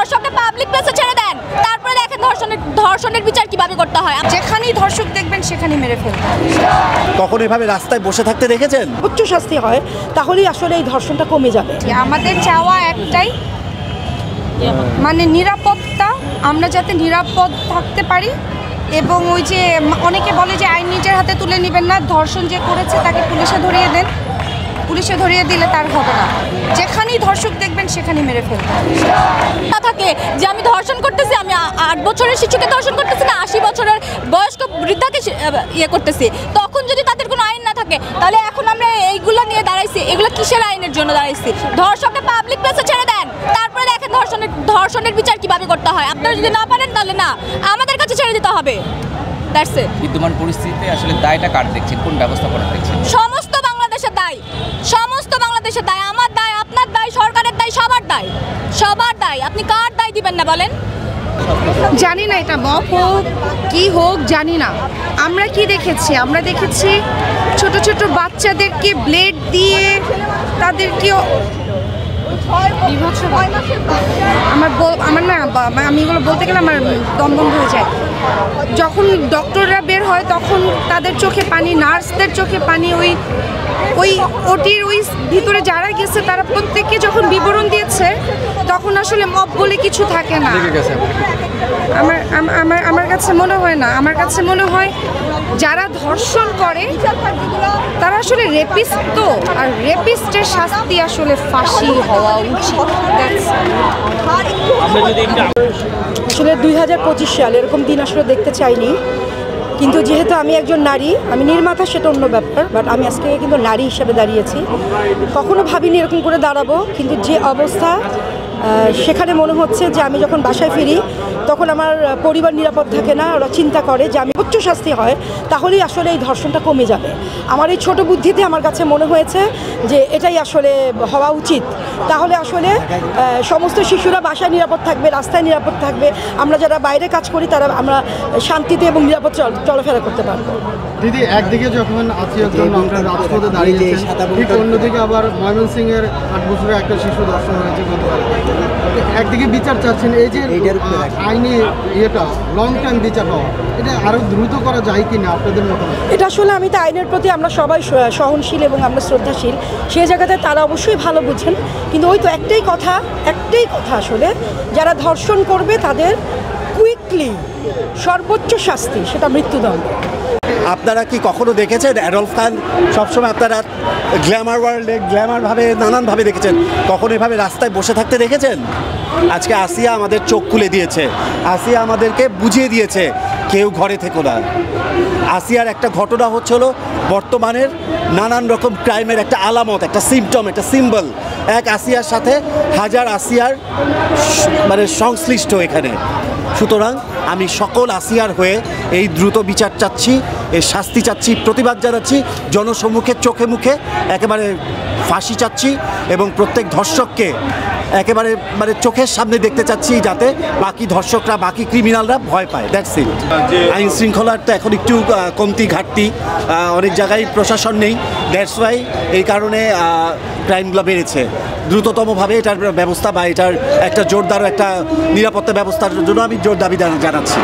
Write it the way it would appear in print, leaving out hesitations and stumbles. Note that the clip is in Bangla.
ধর্ষককে পাবলিক প্লেসে ছেড়ে দেন, তারপরে দেখেন ধর্ষণের বিচার কিভাবে করতে হয়। যেখানেই ধর্ষক দেখবেন সেখানেই মেরে ফেলবেন। কখন এভাবে রাস্তায় বসে থাকতে দেখেছেন? উচ্চ শাস্তি হয় তাহলেই আসলে এই ধর্ষণটা কমে যাবে। আমাদের চাওয়া একটাই, মানে নিরাপত্তা, আমরা যাতে নিরাপদ থাকতে পারি। এবং ওই যে অনেকে বলে যে আইন নিজের হাতে তুলে নেবেন না, ধর্ষণ যে করেছে তাকে পুলিশে ধরিয়ে দেন, পুলিশে ধরিয়ে দিলে তার হবে না। যেখানেই ধর্ষক দেখবেন সেখানেই মেরে ফেলবেন। না থাকে যে আমি ধর্ষণ করতেছি, আমি 8 বছরের শিশুকে ধর্ষণ করতেছি না 80 বছরের বয়স্ক বৃদ্ধাকে ইয়ে করতেছি, তখন যদি তাদের কোনো আইন না থাকে তাহলে এখন আমরা এইগুলো নিয়ে দাঁড়াইছি। এগুলো কিসের আইনের জন্য দাঁড়াইছি? ধর্ষককে পাবলিক প্লেসে ছেড়ে দেন, তারপরে দেখেন ধর্ষণের বিচার কিভাবে করতে হয়। আপনারা যদি না পারেন তাহলে না, আমাদের কাছে ছেড়ে দিতে হবে। That's it. বিদ্যমান পরিস্থিতিতে আসলে দায়টা কার দেখছেন, কোন ব্যবস্থাপনা দেখছেন? সমস্ত বাংলাদেশের দায়, সমস্ত বাংলাদেশের দায়, আমার দায়, আপনার দায়, সরকারের দায়, সবার দায়, সবার দায়। আপনি কার দায় দিবেন না বলেন? জানি না এটা মপ হোক কি হোক জানি না। আমরা কি দেখেছি? আমরা দেখেছি ছোট ছোট বাচ্চাদেরকে ব্লেড দিয়ে তাদেরকে আমার না, আমি এগুলো বলতে গেলে আমার দম বন্ধ হয়ে যায়। যখন ডক্টররা বের হয় তখন তাদের চোখে পানি, নার্সদের চোখে পানি। ওই ওটির ওই ভিতরে যারা গেছে তারা প্রত্যেককে যখন বিবরণ দিয়েছে তখন আসলে মব বলে কিছু থাকে না। আমার কাছে মনে হয় না, আমার কাছে মনে হয় যারা ধর্ষণ করে তারা আসলে রেপিস্ট, তো আর রেপিস্টের শাস্তি আসলে ফাঁসি হওয়া উচিত। আসলে 2025 সাল এরকম দিন আসলে দেখতে চাইনি, কিন্তু যেহেতু আমি একজন নারী, আমি নির্মাতা সেটা অন্য ব্যাপার, বাট আমি আজকে কিন্তু নারী হিসেবে দাঁড়িয়েছি। কখনো ভাবিনি এরকম করে দাঁড়াবো, কিন্তু যে অবস্থা সেখানে মনে হচ্ছে যে আমি যখন বাসায় ফিরি তখন আমার পরিবার নিরাপদ থাকে না। ওরা চিন্তা করে যে আমি উচ্চ শাস্তি হয় তাহলেই আসলে এই ধর্ষণটা কমে যাবে। আমার এই ছোট বুদ্ধিতে আমার কাছে মনে হয়েছে যে এটাই আসলে হওয়া উচিত। তাহলে আসলে সমস্ত শিশুরা বাসায় নিরাপদ থাকবে, রাস্তায় নিরাপদ থাকবে, আমরা যারা বাইরে কাজ করি তারা আমরা শান্তিতে এবং নিরাপদ চলাফেরা করতে পারবো। দিদি, একদিকে যখন আত্মীয়র জন্য আপনার রাজপথে দাঁড়িয়েছেন, ঠিক অন্যদিকে আবার ময়মনসিংহের 8 বছরের একটা শিশু ধর্ষণ হয়েছে। একদিকে বিচার চাচ্ছেন, এই যে আইনি ইয়েটা লং টাইম বিচার হওয়া, এটা আরও দ্রুত করা যায় কি না আপনাদের মতো? এটা আসলে আমি তো আইনের প্রতি আমরা সবাই সহনশীল এবং আমরা শ্রদ্ধাশীল, সেই জায়গাতে তারা অবশ্যই ভালো বুঝেন। কিন্তু ওই তো একটাই কথা আসলে যারা ধর্ষণ করবে তাদের কুইকলি সর্বোচ্চ শাস্তি, সেটা মৃত্যুদণ্ড। আপনারা কি কখনো দেখেছেন অ্যাডলফ খান সবসময় আপনারা গ্ল্যামার ওয়ার্ল্ডে গ্ল্যামারভাবে নানানভাবে দেখেছেন, কখনো এভাবে রাস্তায় বসে থাকতে দেখেছেন? আজকে আসিয়া আমাদের চোখ খুলে দিয়েছে, আসিয়া আমাদেরকে বুঝিয়ে দিয়েছে কেউ ঘরে থেকো না। আসিয়ার একটা ঘটনা হচ্ছিল বর্তমানের নানান রকম ক্রাইমের একটা আলামত, একটা সিমটম, একটা সিম্বল। এক আসিয়ার সাথে হাজার আসিয়ার মানে সংশ্লিষ্ট এখানে। সুতরাং আমি সকল আসিয়ার হয়ে এই দ্রুত বিচার চাচ্ছি, এর শাস্তি চাচ্ছি, প্রতিবাদ জানাচ্ছি, জনসম্মুখে চোখে মুখে একেবারে ফাঁসি চাচ্ছি এবং প্রত্যেক ধর্ষককে একেবারে মানে চোখের সামনে দেখতে চাচ্ছি যাতে বাকি ধর্ষকরা, বাকি ক্রিমিনালরা ভয় পায়। That's it. আইন শৃঙ্খলার তো এখন একটু কমতি, ঘাটতি, অনেক জায়গায় প্রশাসন নেই। দ্যাটস ওয়াই এই কারণে ক্রাইমগুলো বেড়েছে। দ্রুততমভাবে এটার ব্যবস্থা বা এটার একটা জোরদার একটা নিরাপত্তা ব্যবস্থার জন্য আমি জোর দাবি জানাচ্ছি।